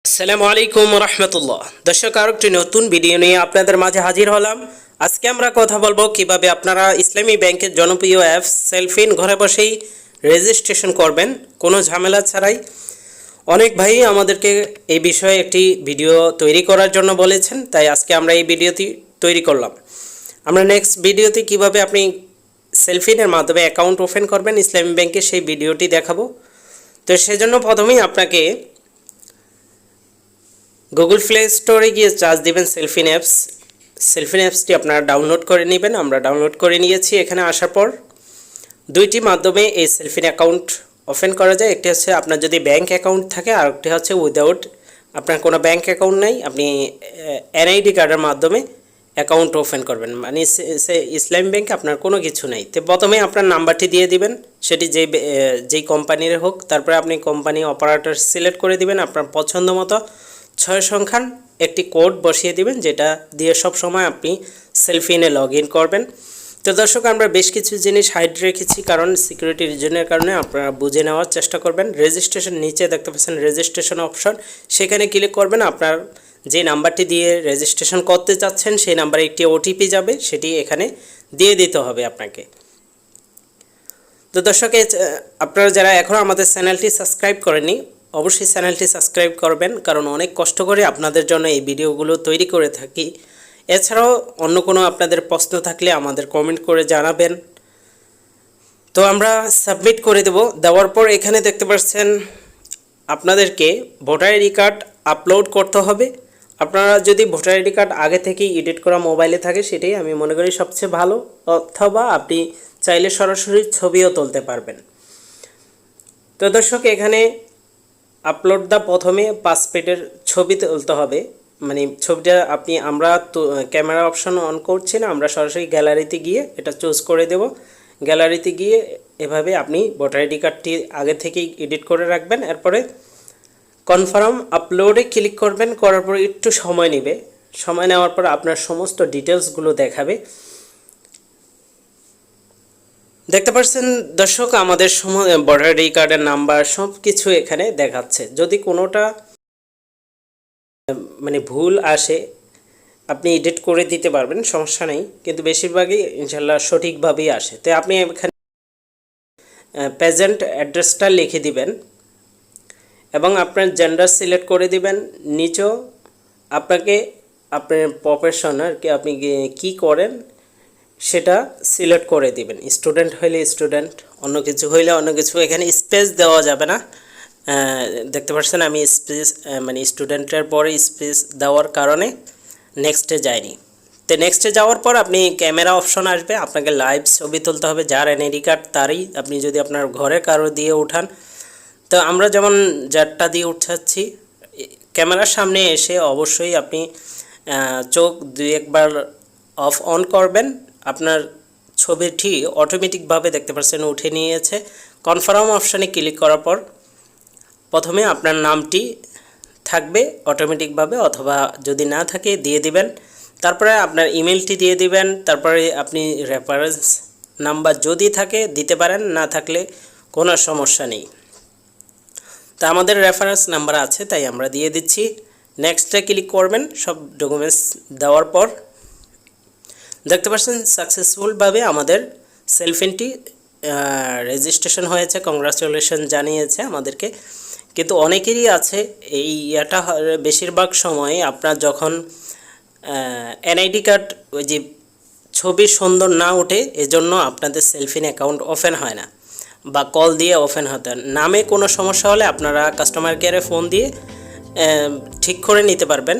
আসসালামু আলাইকুম রহমতুল্লাহ। দর্শক, আরেকটি নতুন ভিডিও নিয়ে আপনাদের মাঝে হাজির হলাম। আজকে আমরা কথা বলবো কিভাবে আপনারা ইসলামী ব্যাংকের জনপ্রিয় অ্যাপ সেলফিন ঘরে বসেই রেজিস্ট্রেশন করবেন কোনো ঝামেলা ছাড়াই। অনেক ভাই আমাদেরকে এই বিষয়ে একটি ভিডিও তৈরি করার জন্য বলেছেন, তাই আজকে আমরা এই ভিডিওটি তৈরি করলাম। আমরা নেক্সট ভিডিওতে কিভাবে আপনি সেলফিনের মাধ্যমে অ্যাকাউন্ট ওপেন করবেন ইসলামী ব্যাংকে সেই ভিডিওটি দেখাবো। তো সেজন্য প্রথমেই আপনাকে গুগল প্লে স্টোরে গিয়ে চার্জ দিবেন সেলফিন অ্যাপস। সেলফিন অ্যাপসটি আপনারা ডাউনলোড করে নেবেন। আমরা ডাউনলোড করে নিয়েছি। এখানে আসার পর দুইটি মাধ্যমে এই সেলফিন অ্যাকাউন্ট ওপেন করা যায়। একটি হচ্ছে আপনার যদি ব্যাংক অ্যাকাউন্ট থাকে, আর একটি হচ্ছে উইদাউট আপনার কোনো ব্যাংক অ্যাকাউন্ট নেই, আপনি এনআইডি কার্ডের মাধ্যমে অ্যাকাউন্ট ওপেন করবেন, মানে ইসলামী ব্যাংকে আপনার কোনো কিছু নেই। তো প্রথমে আপনার নাম্বারটি দিয়ে দিবেন, সেটি যেই কোম্পানির হোক। তারপরে আপনি কোম্পানি অপারেটর সিলেক্ট করে দিবেন আপনার পছন্দ মতো 6 সংখ্যার একটি কোড বসিয়ে দিবেন, যেটা দিয়ে সব সময় আপনি সেলফিনে লগ ইন করবেন। তো দর্শক, আমরা বেশ কিছু জিনিস হাইড রেখেছি, কারণ সিকিউরিটি রিজনের কারণে আপনারা বুঝে নেওয়ার চেষ্টা করবেন। রেজিস্ট্রেশন নিচে দেখতে পাচ্ছেন রেজিস্ট্রেশন অপশন, সেখানে ক্লিক করবেন। আপনার যে নাম্বারটি দিয়ে রেজিস্ট্রেশন করতে চাচ্ছেন সেই নাম্বারে একটি ওটিপি যাবে, সেটি এখানে দিয়ে দিতে হবে আপনাকে। তো দর্শক, আপনারা যারা এখনও আমাদের চ্যানেলটি সাবস্ক্রাইব করেননি, অবশ্যই চ্যানেলটি সাবস্ক্রাইব করবেন, কারণ অনেক কষ্ট করে আপনাদের জন্য এই ভিডিওগুলো তৈরি করে থাকি। এছাড়াও অন্য কোনো আপনাদের প্রশ্ন থাকলে আমাদের কমেন্ট করে জানাবেন। তো আমরা সাবমিট করে দেওয়ার পর এখানে দেখতে পাচ্ছেন আপনাদেরকে ভোটার আইডি কার্ড আপলোড করতে হবে। আপনারা যদি ভোটার আইডি কার্ড আগে থেকেই এডিট করা মোবাইলে থাকে, সেটাই আমি মনে করি সবচেয়ে ভালো, অথবা আপনি চাইলে সরাসরি ছবিও তুলতে পারবেন। তো দর্শক, এখানে আপলোড প্রথমে পাসপোর্টের ছবি তুলতে হবে, মানে ছবিটা আমরা তো ক্যামেরা অপশন অন করছি না, আমরা সরাসরি গ্যালারিতে গিয়ে এটা চুজ করে দেব। গ্যালারিতে গিয়ে এভাবে আপনি ভোটার আইডি কার্ডটি আগে থেকেই এডিট করে রাখবেন। এরপরে কনফার্ম আপলোডে ক্লিক করবেন। করার পর একটু সময় নেবে। সময় নেওয়ার পর আপনার সমস্ত ডিটেলসগুলো দেখাবে। দেখতে পাচ্ছেন দর্শক, আমাদের ভোটার আইডি কার্ডের নাম্বার সব কিছু এখানে দেখাচ্ছে। যদি কোনোটা মানে ভুল আসে আপনি এডিট করে দিতে পারবেন, সমস্যা নেই, কিন্তু বেশিরভাগই ইনশাল্লাহ সঠিকভাবেই আসে। তো আপনি এখানে প্রেজেন্ট অ্যাড্রেসটা লিখে দিবেন এবং আপনার জেন্ডার সিলেক্ট করে দিবেন। নিচেও আপনাকে আপনার প্রফেশন আর কি, আপনি কী করেন সেটা সিলেক্ট করে দিবেন। স্টুডেন্ট হইলে স্টুডেন্ট, অন্য কিছু হইলে অন্য কিছু। এখানে স্পেস দেওয়া যাবে না। দেখতে পাচ্ছেন আমি স্পেস মানে স্টুডেন্টের পরে স্পেস দেওয়ার কারণে নেক্সটে যায়নি। তো নেক্সটে যাওয়ার পর আপনি ক্যামেরা অপশন আসবে, আপনাকে লাইভ ছবি তুলতে হবে। যার এনআইডি কার্ড তারই, আপনি যদি আপনার ঘরের কারো দিয়ে উঠান, তো আমরা যেমন যারটা দিয়ে উঠাচ্ছি, ক্যামেরার সামনে এসে অবশ্যই আপনি চোখ 2-1 বার অফ অন করবেন। আপনার ছবিটি অটোমেটিকভাবে দেখতে পাচ্ছেন উঠে নিয়েছে। কনফার্ম অপশানে ক্লিক করার পর প্রথমে আপনার নামটি থাকবে অটোমেটিকভাবে, অথবা যদি না থাকে দিয়ে দিবেন। তারপরে আপনার ইমেলটি দিয়ে দিবেন। তারপরে আপনি রেফারেন্স নাম্বার যদি থাকে দিতে পারেন, না থাকলে কোনো সমস্যা নেই। তা আমাদের রেফারেন্স নাম্বার আছে, তাই আমরা দিয়ে দিচ্ছি। নেক্সটে ক্লিক করবেন। সব ডকুমেন্টস দেওয়ার পর দেখতে পাচ্ছেন সাকসেসফুলভাবে আমাদের সেলফিনটি রেজিস্ট্রেশন হয়েছে। কংগ্রাচুলেশন জানিয়েছে আমাদেরকে। কিন্তু অনেকেরই আছে এই এটা বেশিরভাগ সময় আপনার যখন এনআইডি কার্ড ওই যে ছবি সুন্দর না ওঠে, এজন্য আপনাদের সেলফিন অ্যাকাউন্ট ওপেন হয় না, বা কল দিয়ে ওপেন হতে নামে কোনো সমস্যা হলে আপনারা কাস্টমার কেয়ারে ফোন দিয়ে ঠিক করে নিতে পারবেন।